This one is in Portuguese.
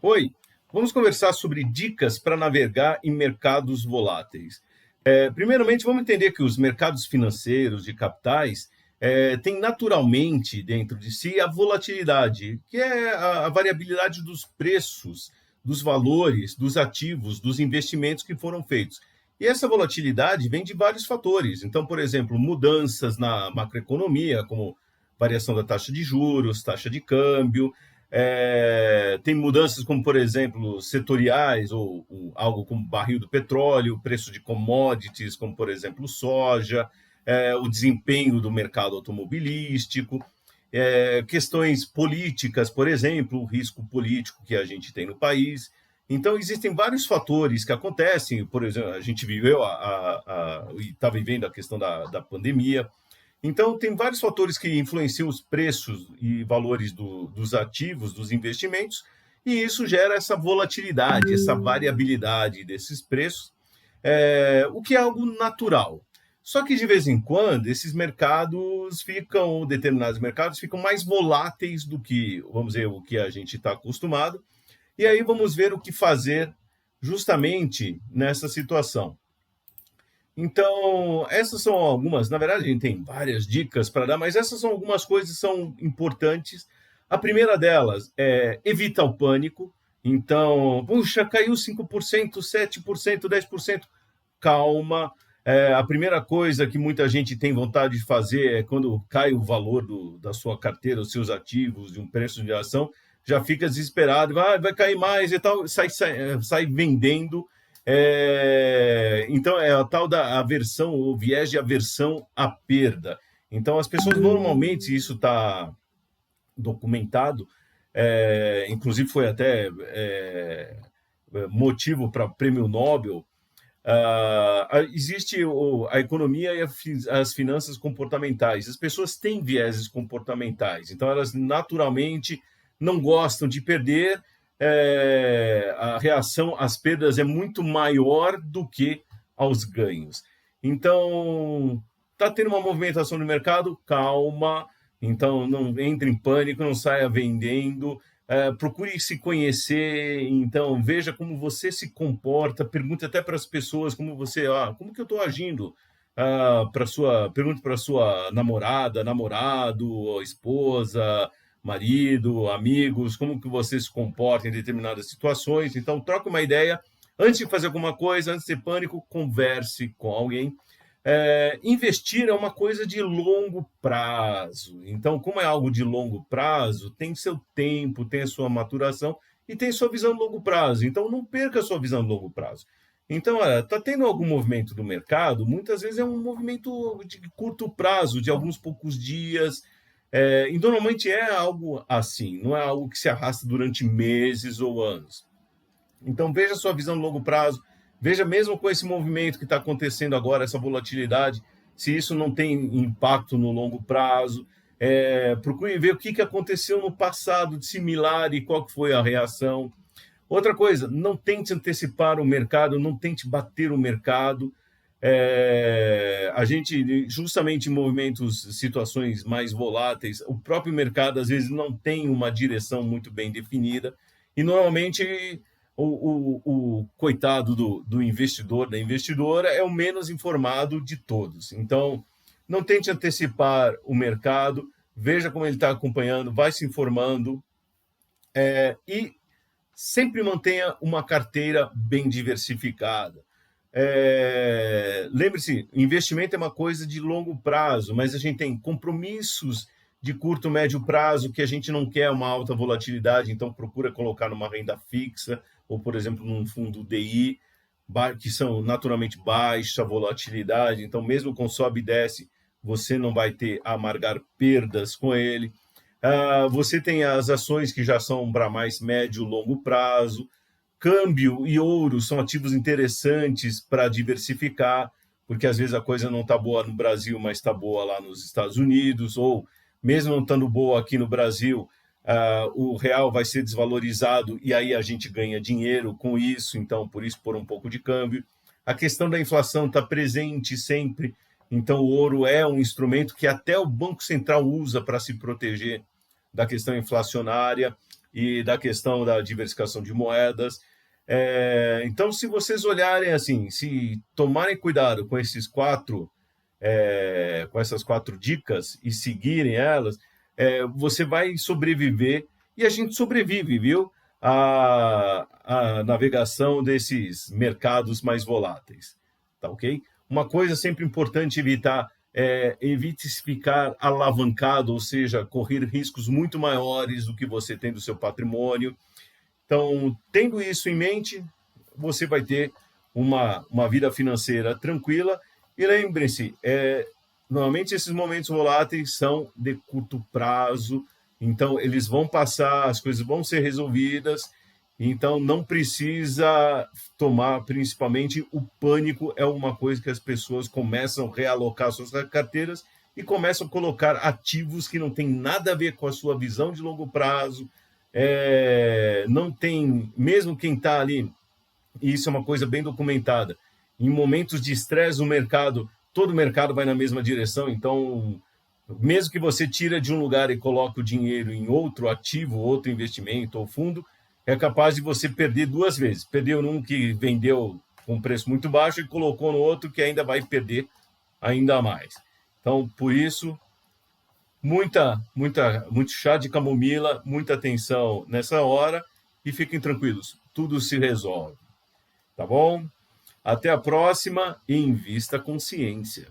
Oi, vamos conversar sobre dicas para navegar em mercados voláteis. Primeiramente, vamos entender que os mercados financeiros de capitais têm naturalmente dentro de si a volatilidade, que é a variabilidade dos preços, dos valores, dos ativos, dos investimentos que foram feitos. E essa volatilidade vem de vários fatores. Então, por exemplo, mudanças na macroeconomia, como variação da taxa de juros, taxa de câmbio, tem mudanças como, por exemplo, setoriais, ou algo como barril do petróleo, preço de commodities, como, por exemplo, soja, o desempenho do mercado automobilístico, questões políticas, por exemplo, o risco político que a gente tem no país. Então, existem vários fatores que acontecem. Por exemplo, a gente viveu e está vivendo a questão da pandemia. Então, tem vários fatores que influenciam os preços e valores dos ativos, dos investimentos, e isso gera essa volatilidade, essa variabilidade desses preços, o que é algo natural. Só que, de vez em quando, esses mercados determinados mercados ficam mais voláteis do que, vamos dizer, o que a gente está acostumado, e aí vamos ver o que fazer justamente nessa situação. Então, essas são algumas, na verdade, a gente tem várias dicas para dar, mas essas são algumas coisas que são importantes. A primeira delas é evita o pânico. Então, puxa, caiu 5%, 7%, 10%. Calma. A primeira coisa que muita gente tem vontade de fazer é quando cai o valor da sua carteira, os seus ativos, de um preço de ação, já fica desesperado, vai cair mais e tal, sai vendendo. Então, é a tal da aversão, o viés de aversão à perda. Então, as pessoas normalmente, isso está documentado, inclusive foi até motivo para prêmio Nobel. Existe a economia e as finanças comportamentais. As pessoas têm vieses comportamentais, então elas naturalmente não gostam de perder. A reação às perdas é muito maior do que aos ganhos. Então, está tendo uma movimentação no mercado, calma. Então, não entre em pânico, não saia vendendo. Procure se conhecer. Então, veja como você se comporta. Pergunte até para as pessoas como que eu estou agindo. Pergunte para sua namorada, namorado, esposa, marido, amigos, como que você se comporta em determinadas situações. Então, troca uma ideia. Antes de fazer alguma coisa, antes de ter pânico, converse com alguém. Investir é uma coisa de longo prazo. Então, como é algo de longo prazo, tem seu tempo, tem a sua maturação e tem sua visão de longo prazo. Então, não perca a sua visão de longo prazo. Então, está tendo algum movimento do mercado, muitas vezes é um movimento de curto prazo, de alguns poucos dias, e normalmente é algo assim, não é algo que se arrasta durante meses ou anos. Então, veja a sua visão de longo prazo, veja mesmo com esse movimento que está acontecendo agora, essa volatilidade, se isso não tem impacto no longo prazo. Procure ver o que aconteceu no passado de similar e qual foi a reação. Outra coisa, não tente antecipar o mercado, não tente bater o mercado. A gente, justamente em movimentos, situações mais voláteis, o próprio mercado às vezes não tem uma direção muito bem definida e normalmente o coitado do investidor, da investidora, é o menos informado de todos. Então, não tente antecipar o mercado, veja como ele está acompanhando, vai se informando e sempre mantenha uma carteira bem diversificada. Lembre-se, investimento é uma coisa de longo prazo, mas a gente tem compromissos de curto, médio prazo que a gente não quer uma alta volatilidade, então procura colocar numa renda fixa ou, por exemplo, num fundo DI, que são naturalmente baixa volatilidade, então mesmo com sobe e desce, você não vai ter a amargar perdas com ele. Você tem as ações que já são para mais médio e longo prazo. Câmbio e ouro são ativos interessantes para diversificar, porque às vezes a coisa não está boa no Brasil, mas está boa lá nos Estados Unidos, ou mesmo não estando boa aqui no Brasil, o real vai ser desvalorizado e aí a gente ganha dinheiro com isso, então por isso pôr um pouco de câmbio. A questão da inflação está presente sempre, então o ouro é um instrumento que até o Banco Central usa para se proteger da questão inflacionária. e da questão da diversificação de moedas. Então, se vocês olharem assim, se tomarem cuidado com com essas 4 dicas e seguirem elas, você vai sobreviver, e a gente sobrevive, viu? A navegação desses mercados mais voláteis, tá ok? Uma coisa sempre importante evitar evite ficar alavancado, ou seja, correr riscos muito maiores do que você tem do seu patrimônio. Então, tendo isso em mente, você vai ter uma vida financeira tranquila. E lembre-se, normalmente esses momentos voláteis são de curto prazo, então eles vão passar, as coisas vão ser resolvidas, então não precisa tomar, principalmente o pânico é uma coisa que as pessoas começam a realocar suas carteiras e começam a colocar ativos que não tem nada a ver com a sua visão de longo prazo, não tem, mesmo quem está ali, e isso é uma coisa bem documentada, em momentos de estresse no mercado, todo o mercado vai na mesma direção, então, mesmo que você tira de um lugar e coloque o dinheiro em outro ativo, outro investimento ou fundo, é capaz de você perder 2 vezes. Perdeu num que vendeu com preço muito baixo e colocou no outro que ainda vai perder ainda mais. Então, por isso, muito chá de camomila, muita atenção nessa hora e fiquem tranquilos, tudo se resolve, tá bom? Até a próxima e invista com ciência.